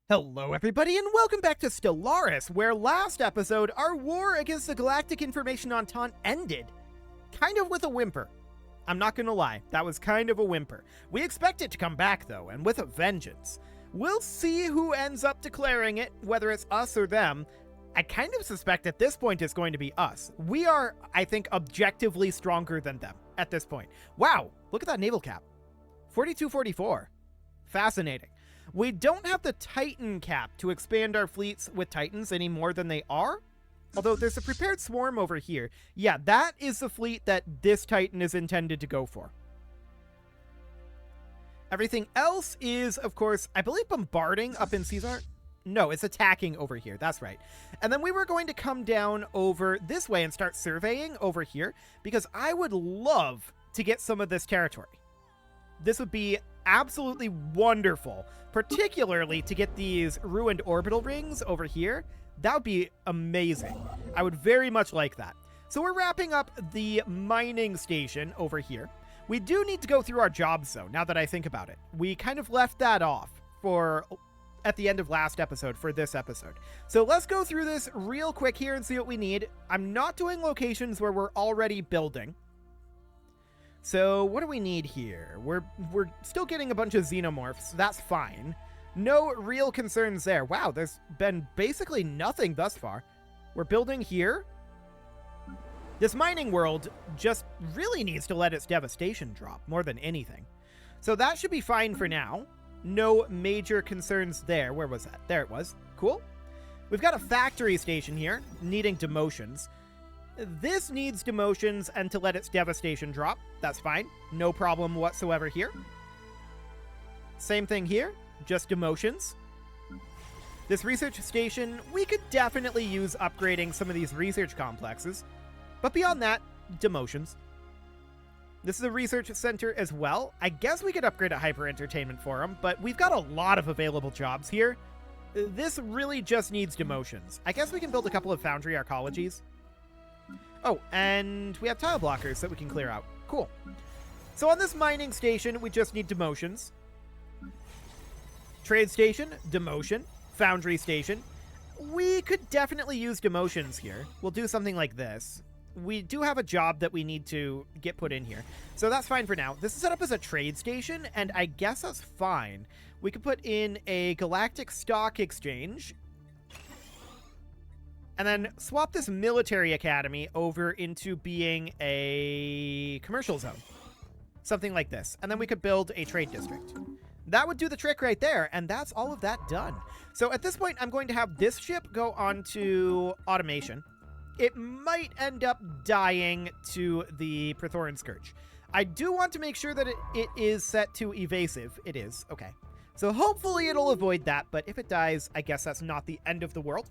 Hello everybody and welcome back to Stellaris, where last episode our war against the Galactic Information Entente ended. Kind of with a whimper. I'm not gonna lie, that was kind of a whimper. We expect it to come back though, and with a vengeance. We'll see who ends up declaring it, whether it's us or them. I kind of suspect at this point it's going to be us. We are, I think, objectively stronger than them at this point. Wow, look at that naval cap. 4244. Fascinating. We don't have the Titan cap to expand our fleets with Titans any more than they are. Although there's a prepared swarm over here. Yeah, that is the fleet that this Titan is intended to go for. Everything else is, of course, I believe bombarding up in Caesar. No, it's attacking over here. That's right. And then we were going to come down over this way and start surveying over here because I would love to get some of this territory. This would be absolutely wonderful, particularly to get these ruined orbital rings over here. That would be amazing. I would very much like that. So we're wrapping up the mining station over here. We do need to go through our jobs though, now that I think about it. We kind of left that off at the end of last episode for this episode. So let's go through this real quick here and see what we need. I'm not doing locations where we're already building. So what do we need here? We're still getting a bunch of xenomorphs. That's fine. No real concerns there. Wow, there's been basically nothing thus far. We're building here. This mining world just really needs to let its devastation drop more than anything. So that should be fine for now. No major concerns there. Where was that? There it was. Cool. We've got a factory station here needing demotions. This needs demotions and to let its devastation drop. That's fine. No problem whatsoever here. Same thing here. Just demotions. This research station, we could definitely use upgrading some of these research complexes. But beyond that, demotions. This is a research center as well. I guess we could upgrade a hyper entertainment forum, but we've got a lot of available jobs here. This really just needs demotions. I guess we can build a couple of foundry arcologies. Oh, and we have tile blockers that we can clear out. Cool. So on this mining station, we just need demotions. Trade station, demotion. Foundry station. We could definitely use demotions here. We'll do something like this. We do have a job that we need to get put in here. So that's fine for now. This is set up as a trade station, and I guess that's fine. We could put in a galactic stock exchange. And then swap this military academy over into being a commercial zone. Something like this. And then we could build a trade district. That would do the trick right there, and that's all of that done. So at this point, I'm going to have this ship go on to automation. It might end up dying to the Praetorian Scourge. I do want to make sure that it is set to evasive. It is. Okay. So hopefully it'll avoid that, but if it dies, I guess that's not the end of the world.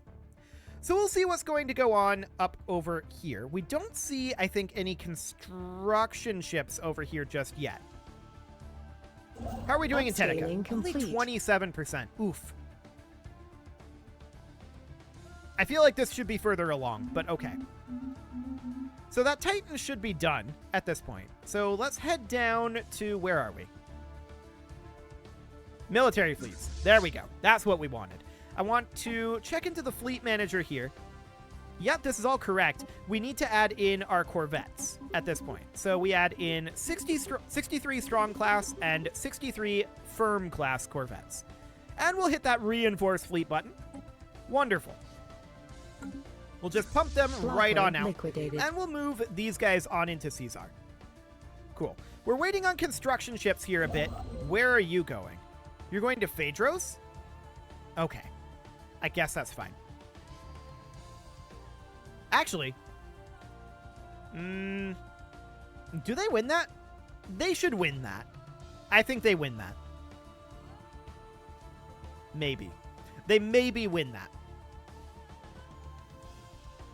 So we'll see what's going to go on up over here. We don't see, I think, any construction ships over here just yet. How are we doing in Tetica? Only 27%. Oof. I feel like this should be further along, but okay. So that Titan should be done at this point. So let's head down to, where are we? Military fleets. There we go. That's what we wanted. I want to check into the fleet manager here. Yep, this is all correct. We need to add in our corvettes at this point. So we add in 63 strong class and 63 firm class corvettes. And we'll hit that reinforce fleet button. Wonderful. We'll just pump them right on out. Liquidated. And we'll move these guys on into Caesar. Cool. We're waiting on construction ships here a bit. Where are you going? You're going to Phaedros? Okay. I guess that's fine. Actually, do they win that? They should win that. I think they win that. Maybe. They maybe win that.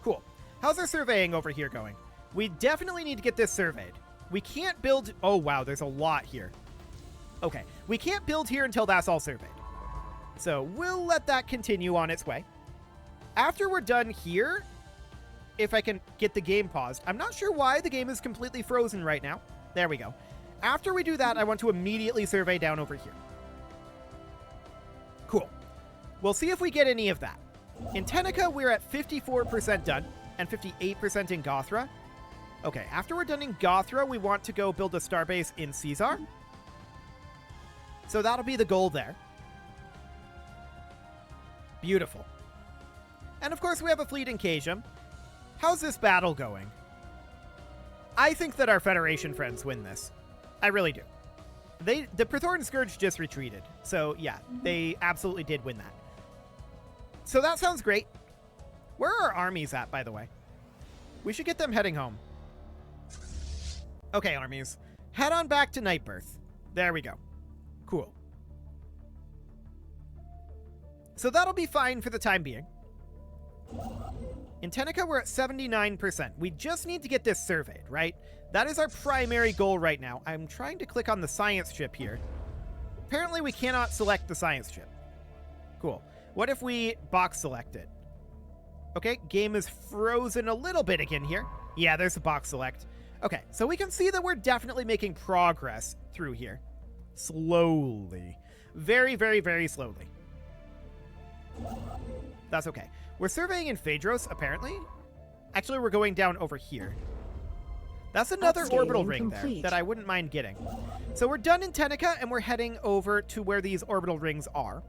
Cool. How's our surveying over here going? We definitely need to get this surveyed. We can't build... Oh, wow, there's a lot here. Okay. We can't build here until that's all surveyed. So we'll let that continue on its way. After we're done here, if I can get the game paused. I'm not sure why the game is completely frozen right now. There we go. After we do that, I want to immediately survey down over here. Cool. We'll see if we get any of that. In Tenica, we're at 54% done and 58% in Gothra. Okay, after we're done in Gothra, we want to go build a starbase in Caesar. So that'll be the goal there. Beautiful. And of course, we have a fleet in Kasium. How's this battle going? I think that our Federation friends win this. I really do. The Praetorian Scourge just retreated. So yeah, they absolutely did win that. So that sounds great. Where are our armies at, by the way? We should get them heading home. Okay, armies. Head on back to Nightbirth. There we go. Cool. So that'll be fine for the time being. In Tenica, we're at 79%. We just need to get this surveyed, right? That is our primary goal right now. I'm trying to click on the science chip here. Apparently, we cannot select the science chip. Cool. What if we box select it? Okay, game is frozen a little bit again here. Yeah, there's a box select. Okay, so we can see that we're definitely making progress through here. Slowly. Very, very, very slowly. That's okay. We're surveying in Phaedros, apparently. Actually, we're going down over here. That's another orbital ring there that I wouldn't mind getting. So we're done in Tenica, and we're heading over to where these orbital rings are.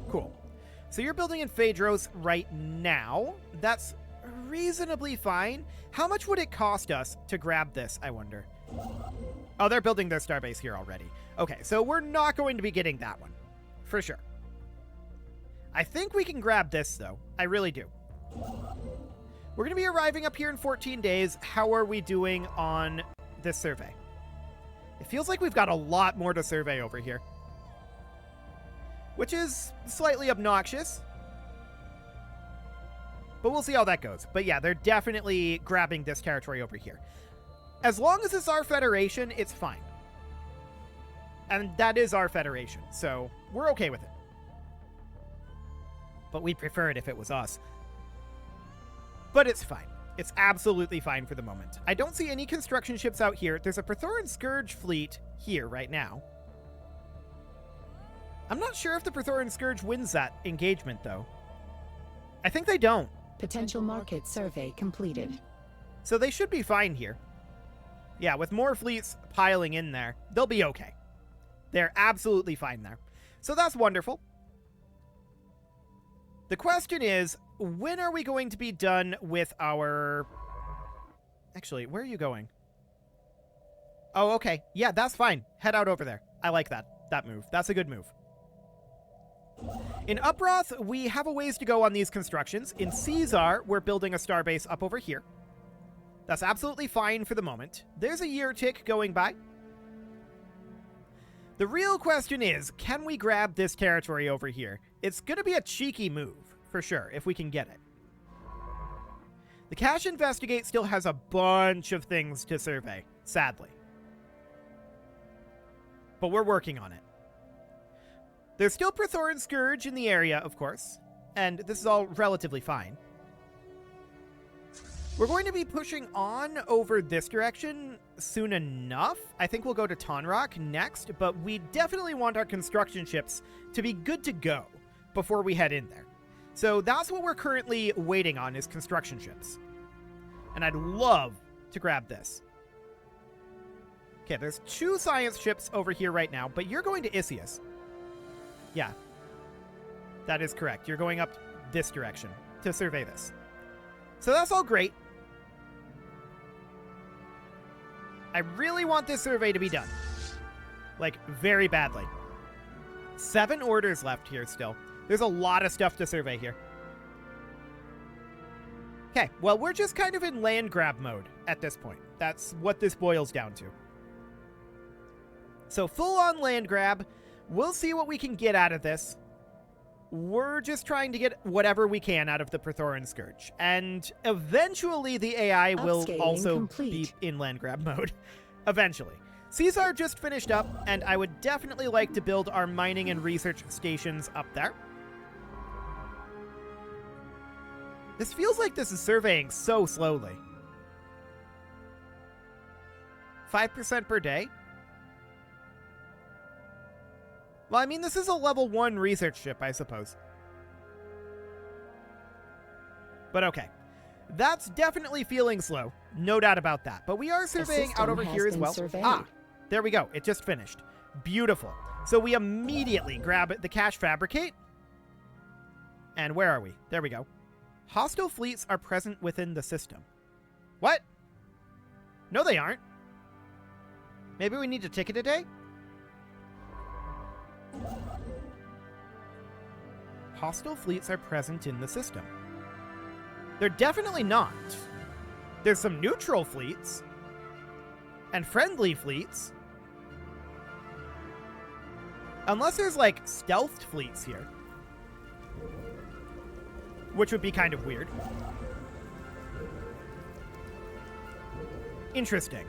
Cool. So you're building in Phaedros right now. That's reasonably fine. How much would it cost us to grab this, I wonder? Oh, they're building their starbase here already. Okay, so we're not going to be getting that one. For sure. I think we can grab this, though. I really do. We're going to be arriving up here in 14 days. How are we doing on this survey? It feels like we've got a lot more to survey over here, which is slightly obnoxious. But we'll see how that goes. But yeah, they're definitely grabbing this territory over here. As long as it's our Federation, it's fine. And that is our Federation, so we're okay with it. But we'd prefer it if it was us. But it's fine. It's absolutely fine for the moment. I don't see any construction ships out here. There's a Praetorian Scourge fleet here right now. I'm not sure if the Praetorian Scourge wins that engagement, though. I think they don't. Potential market survey completed. So they should be fine here. Yeah, with more fleets piling in there, they'll be okay. They're absolutely fine there. So that's wonderful. The question is, when are we going to be done with our... Actually, where are you going? Oh, okay. Yeah, that's fine. Head out over there. I like that move. That's a good move. In Uproth, we have a ways to go on these constructions. In Caesar, we're building a starbase up over here. That's absolutely fine for the moment. There's a year tick going by. The real question is, can we grab this territory over here? It's going to be a cheeky move, for sure, if we can get it. The Cache Investigate still has a bunch of things to survey, sadly. But we're working on it. There's still Praetorian Scourge in the area, of course, and this is all relatively fine. We're going to be pushing on over this direction soon enough. I think we'll go to Tonrock next, but we definitely want our construction ships to be good to go before we head in there. So that's what we're currently waiting on, is construction ships. And I'd love to grab this. Okay, there's 2 science ships over here right now, but you're going to Isius. Yeah, that is correct. You're going up this direction to survey this. So that's all great. I really want this survey to be done. Like, very badly. 7 orders left here still. There's a lot of stuff to survey here. Okay, well, we're just kind of in land grab mode at this point. That's what this boils down to. So full-on land grab. We'll see what we can get out of this. We're just trying to get whatever we can out of the Praetorian Scourge. And eventually the AI will also be in land grab mode. Eventually. Caesar just finished up, and I would definitely like to build our mining and research stations up there. This feels like this is surveying so slowly. 5% per day? Well, I mean, this is a level 1 research ship, I suppose. But okay. That's definitely feeling slow. No doubt about that. But we are surveying out over here as well. Surveyed. Ah, there we go. It just finished. Beautiful. So we immediately grab the cache fabricate. And where are we? There we go. Hostile fleets are present within the system. What? No, they aren't. Maybe we need to ticket a day? Hostile fleets are present in the system. They're definitely not. There's some neutral fleets. And friendly fleets. Unless there's, like, stealthed fleets here. Which would be kind of weird. Interesting.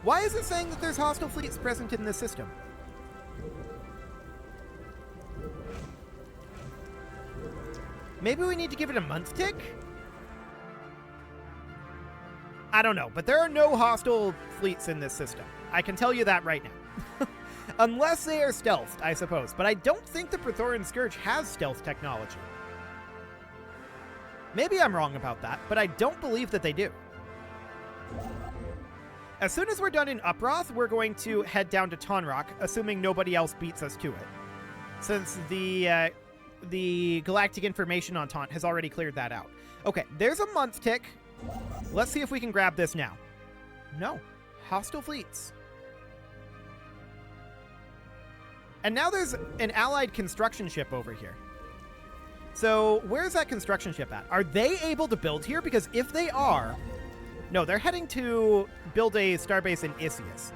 Why is it saying that there's hostile fleets present in this system? Maybe we need to give it a month tick? I don't know, but there are no hostile fleets in this system. I can tell you that right now. Unless they are stealthed, I suppose. But I don't think the Praetorian Scourge has stealth technology. Maybe I'm wrong about that, but I don't believe that they do. As soon as we're done in Uproth, we're going to head down to Tonrock, assuming nobody else beats us to it. Since the galactic information on Taunt has already cleared that out. Okay, there's a month tick. Let's see if we can grab this now. No. Hostile fleets. And now there's an allied construction ship over here. So where's that construction ship at? Are they able to build here? Because if they are... No, they're heading to build a starbase in Isius.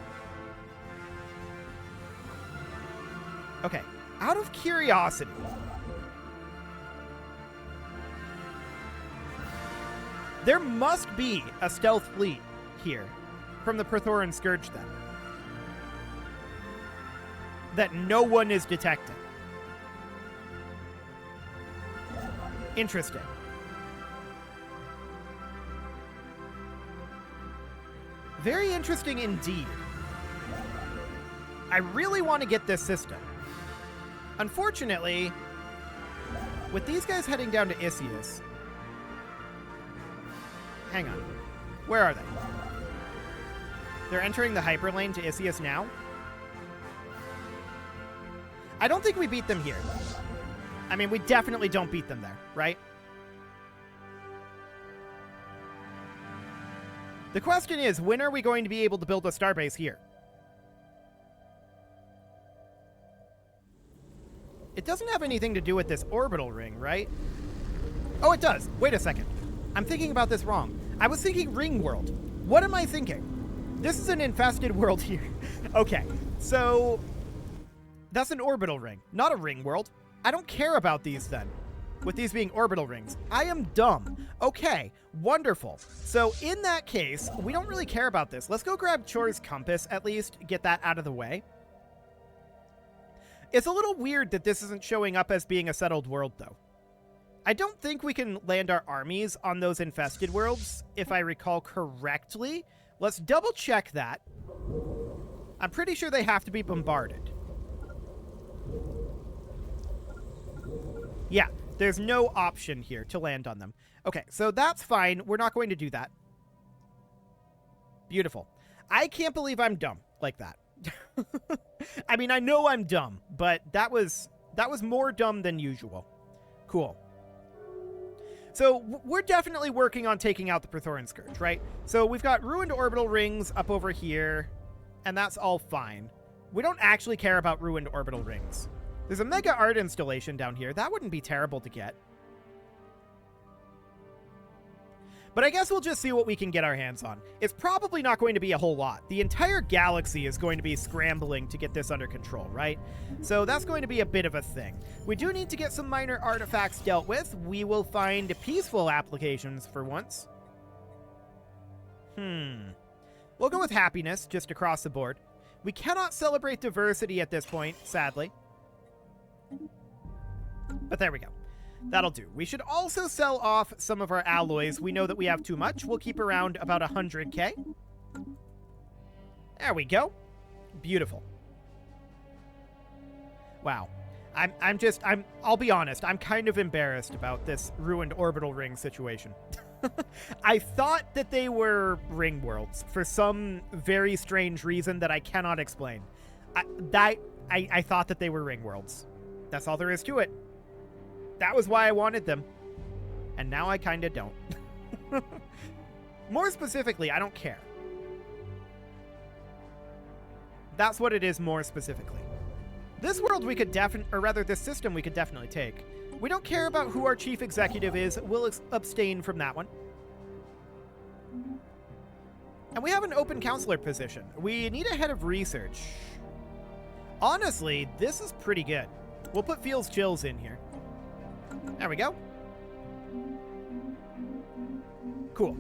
Okay, out of curiosity... There must be a stealth fleet here from the Praetorian Scourge, then. That no one is detecting. Interesting. Very interesting indeed. I really want to get this system. Unfortunately, with these guys heading down to Isius... Hang on. Where are they? They're entering the hyperlane to Isius now? I don't think we beat them here. I mean, we definitely don't beat them there, right? The question is, when are we going to be able to build a starbase here? It doesn't have anything to do with this orbital ring, right? Oh, it does. Wait a second. I'm thinking about this wrong. I was thinking ring world. What am I thinking? This is an infested world here. Okay, so that's an orbital ring, not a ring world. I don't care about these then, with these being orbital rings. I am dumb. Okay, wonderful. So in that case, we don't really care about this. Let's go grab Chor's compass, at least, get that out of the way. It's a little weird that this isn't showing up as being a settled world, though. I don't think we can land our armies on those infested worlds, if I recall correctly. Let's double check that. I'm pretty sure they have to be bombarded. Yeah, there's no option here to land on them. Okay, so that's fine. We're not going to do that. Beautiful. I can't believe I'm dumb like that. I mean, I know I'm dumb, but that was more dumb than usual. Cool. So we're definitely working on taking out the Praetorian Scourge, right? So we've got ruined orbital rings up over here, and that's all fine. We don't actually care about ruined orbital rings. There's a mega art installation down here. That wouldn't be terrible to get. But I guess we'll just see what we can get our hands on. It's probably not going to be a whole lot. The entire galaxy is going to be scrambling to get this under control, right? So that's going to be a bit of a thing. We do need to get some minor artifacts dealt with. We will find peaceful applications for once. We'll go with happiness just across the board. We cannot celebrate diversity at this point, sadly. But there we go. That'll do. We should also sell off some of our alloys. We know that we have too much. We'll keep around about 100k. There we go. Beautiful. Wow. I'll be honest, I'm kind of embarrassed about this ruined orbital ring situation. I thought that they were ring worlds for some very strange reason that I cannot explain. I thought that they were ring worlds. That's all there is to it. That was why I wanted them. And now I kind of don't. More specifically, I don't care. That's what it is more specifically. This world we could or rather this system we could definitely take. We don't care about who our chief executive is. We'll abstain from that one. And we have an open counselor position. We need a head of research. Honestly, this is pretty good. We'll put Feels Chills in here. There we go. Cool.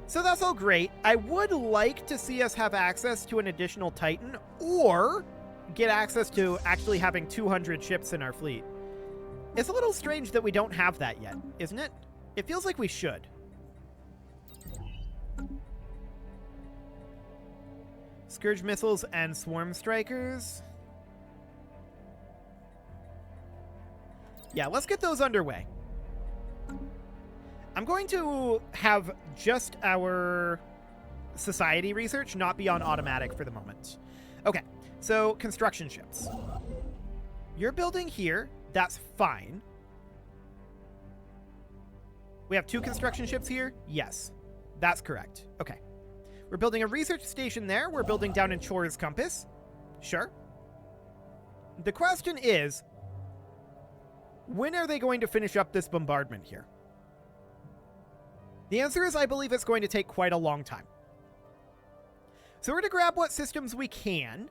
So that's all great. I would like to see us have access to an additional Titan or get access to actually having 200 ships in our fleet. It's a little strange that we don't have that yet, isn't it? It feels like we should. Scourge missiles and swarm strikers. Yeah, let's get those underway. I'm going to have just our society research not be on automatic for the moment. Okay, so construction ships. You're building here. That's fine. We have 2 construction ships here? Yes, that's correct. Okay. We're building a research station there. We're building down in Chore's Compass. Sure. The question is, when are they going to finish up this bombardment here? The answer is I believe it's going to take quite a long time. So we're going to grab what systems we can.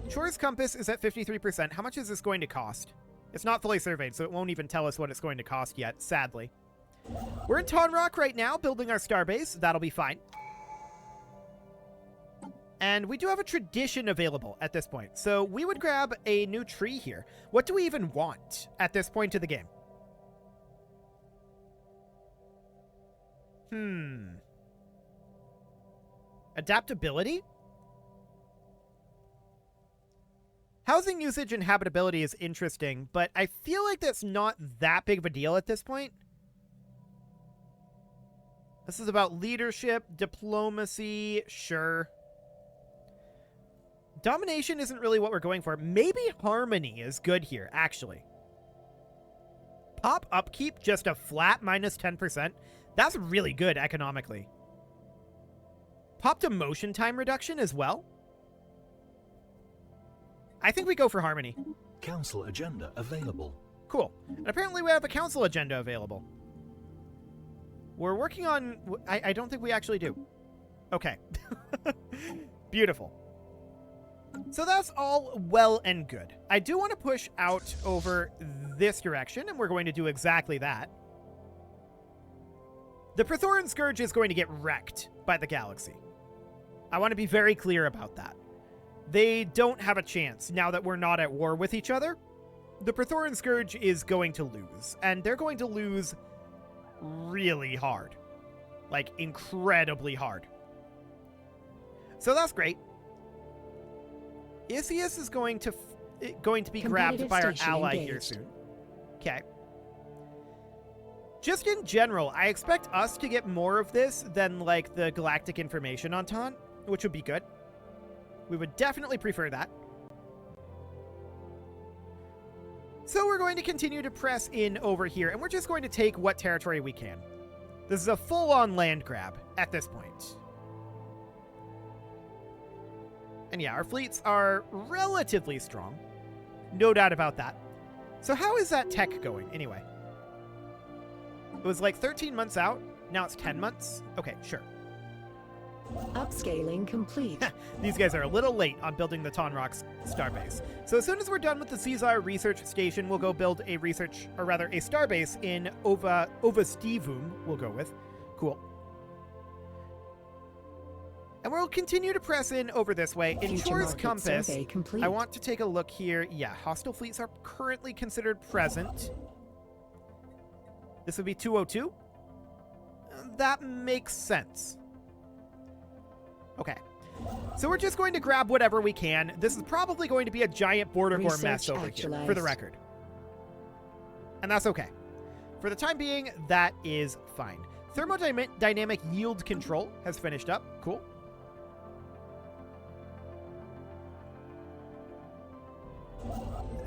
Chore's Compass is at 53%. How much is this going to cost? It's not fully surveyed, so it won't even tell us what it's going to cost yet, sadly. We're in Tonrock right now, building our starbase. That'll be fine. And we do have a tradition available at this point. So we would grab a new tree here. What do we even want at this point of the game? Adaptability? Housing usage and habitability is interesting, but I feel like that's not that big of a deal at this point. This is about leadership, diplomacy, sure. Domination isn't really what we're going for. Maybe harmony is good here, actually. Pop upkeep, just a flat minus 10%. That's really good economically. Pop to motion time reduction as well. I think we go for harmony. Council agenda available. Cool. And apparently we have a council agenda available. We're working on... I don't think we actually do. Okay. Beautiful. So that's all well and good. I do want to push out over this direction, and we're going to do exactly that. The Prothoran Scourge is going to get wrecked by the galaxy. I want to be very clear about that. They don't have a chance now that we're not at war with each other. The Prothoran Scourge is going to lose, and they're going to lose really hard. Like, incredibly hard. So that's great. Isius is going to be grabbed by our ally here soon. Okay. Just in general, I expect us to get more of this than, like, the Galactic Information Entente, which would be good. We would definitely prefer that. So we're going to continue to press in over here, and we're just going to take what territory we can. This is a full-on land grab at this point. And yeah, our fleets are relatively strong. No doubt about that. So how is that tech going, anyway? It was like 13 months out. Now it's 10 months. Okay, sure. Upscaling complete. These guys are a little late on building the Tonrock starbase. So as soon as we're done with the Caesar research station, we'll go build a starbase in Ovastivum, we'll go with. Cool. And we'll continue to press in over this way. In Chore's Compass, I want to take a look here. Yeah, hostile fleets are currently considered present. This would be 202. That makes sense. Okay. So we're just going to grab whatever we can. This is probably going to be a giant border gore mess over here, for the record. And that's okay. For the time being, that is fine. Thermodynamic yield control has finished up. Cool.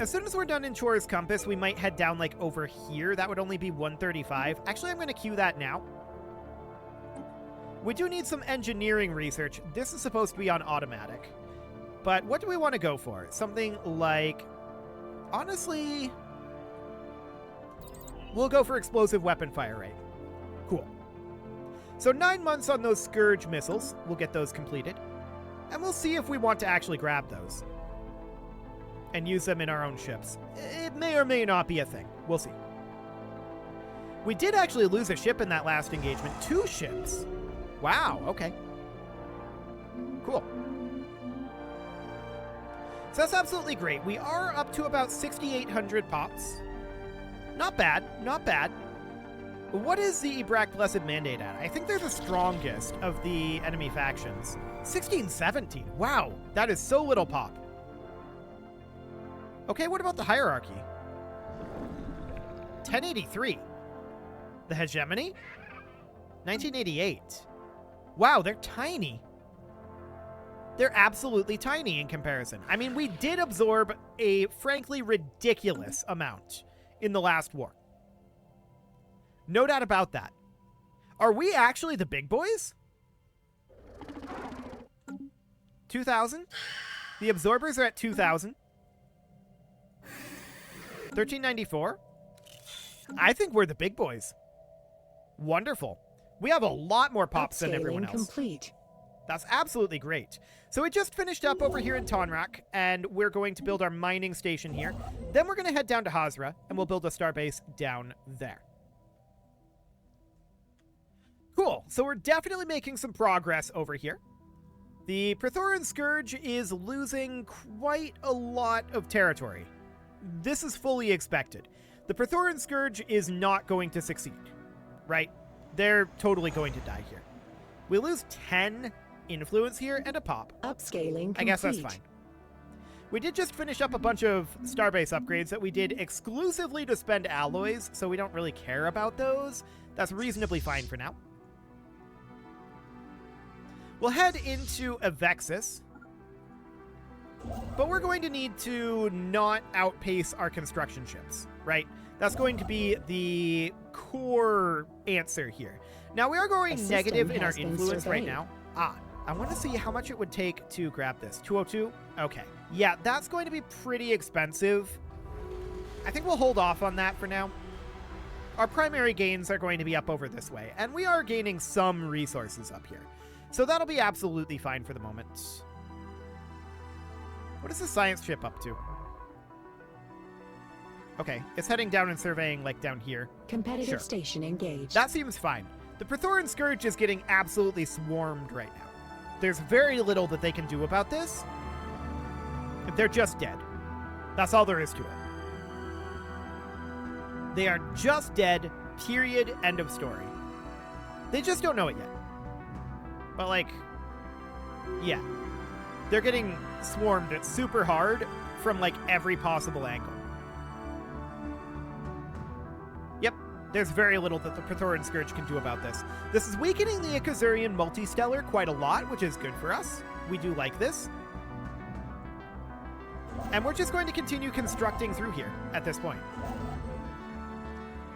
As soon as we're done in Chora's Compass, we might head down, like, over here. That would only be 135. Actually, I'm going to queue that now. We do need some engineering research. This is supposed to be on automatic. But what do we want to go for? Something like... Honestly... We'll go for explosive weapon fire rate. Cool. So 9 months on those Scourge missiles. We'll get those completed. And we'll see if we want to actually grab those. And use them in our own ships. It may or may not be a thing. We'll see. We did actually lose a ship in that last engagement. 2 ships. Wow, okay. Cool. So that's absolutely great. We are up to about 6,800 pops. Not bad, not bad. What is the Ibrak Blessed Mandate at? I think they're the strongest of the enemy factions. 1617. Wow, that is so little pop. Okay, what about the hierarchy? 1083. The hegemony? 1988. Wow, they're tiny. They're absolutely tiny in comparison. I mean, we did absorb a frankly ridiculous amount in the last war. No doubt about that. Are we actually the big boys? 2,000? The absorbers are at 2,000. 1394? I think we're the big boys. Wonderful. We have a lot more pops than everyone else. Complete. That's absolutely great. So we just finished up over here in Tonrak, and we're going to build our mining station here. Then we're going to head down to Hazra, and we'll build a starbase down there. Cool. So we're definitely making some progress over here. The Prathoran Scourge is losing quite a lot of territory. This is fully expected. The Prathoran Scourge is not going to succeed, right? They're totally going to die here. We lose 10 influence here and a pop. Upscaling complete. I guess that's fine. We did just finish up a bunch of starbase upgrades that we did exclusively to spend alloys, so we don't really care about those. That's reasonably fine for now. We'll head into Avexis, but we're going to need to not outpace our construction ships, right? That's going to be the core answer here. Now, we are going negative in our influence right now. I want to see how much it would take to grab this. 202? Okay. Yeah, that's going to be pretty expensive. I think we'll hold off on that for now. Our primary gains are going to be up over this way, and we are gaining some resources up here. So that'll be absolutely fine for the moment. What is the science ship up to? Okay, it's heading down and surveying, like, down here. Competitive station engaged. That seems fine. The Prathoran Scourge is getting absolutely swarmed right now. There's very little that they can do about this. They're just dead. That's all there is to it. They are just dead, period, end of story. They just don't know it yet. But, like, yeah. They're getting swarmed super hard from, like, every possible angle. Yep, there's very little that the Prathoran Scourge can do about this. This is weakening the Ikazurian multistellar quite a lot, which is good for us. We do like this. And we're just going to continue constructing through here at this point.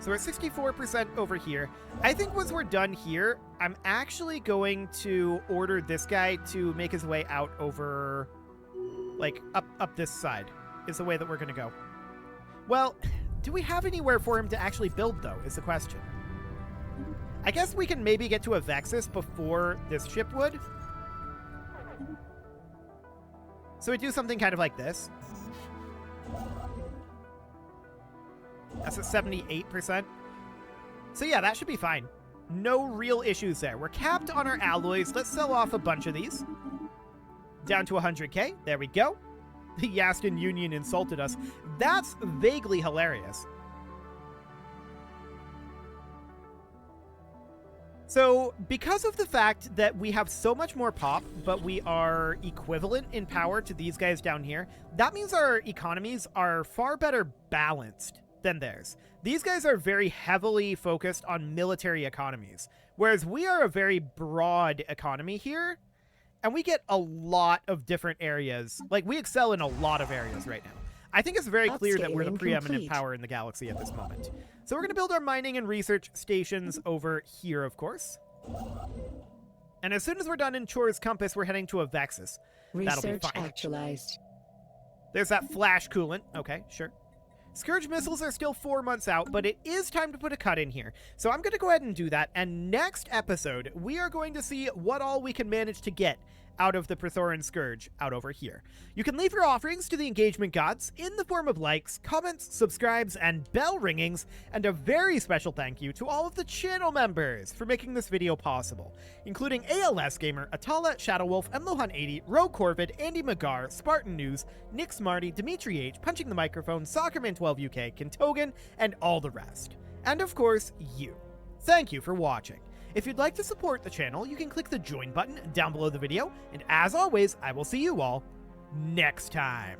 So we're at 64% over here. I think once we're done here, I'm actually going to order this guy to make his way out over, like, up this side is the way that we're going to go. Well, do we have anywhere for him to actually build, though, is the question. I guess we can maybe get to Avexis before this ship would. So we do something kind of like this. That's at 78%. So yeah, that should be fine. No real issues there. We're capped on our alloys. Let's sell off a bunch of these. Down to 100k. There we go. The Yaston Union insulted us. That's vaguely hilarious. So, because of the fact that we have so much more pop, but we are equivalent in power to these guys down here, that means our economies are far better balanced than theirs. These guys are very heavily focused on military economies, whereas we are a very broad economy here, and we get a lot of different areas. Like, we excel in a lot of areas right now. I think it's very clear that we're the Upscaling preeminent complete. power in the galaxy at this moment. So we're going to build our mining and research stations over here, of course. And as soon as we're done in Chor's Compass, we're heading to a Vexus. That'll be Research fine. actualized. There's that flash coolant. Okay, sure. Scourge missiles are still 4 months out, but it is time to put a cut in here. So I'm going to go ahead and do that. And next episode, we are going to see what all we can manage to get out of the Prithoran Scourge out over here. You can leave your offerings to the engagement gods in the form of likes, comments, subscribes, and bell ringings, and a very special thank you to all of the channel members for making this video possible, including ALS Gamer, Atala, Shadowwolf, Lohan80, Rogue Corvid, Andy McGar, Spartan News, Nick Smarty, Dimitri H, Punching the Microphone, Soccerman12UK, Kentogan, and all the rest. And of course, you. Thank you for watching. If you'd like to support the channel, you can click the join button down below the video, and as always, I will see you all next time.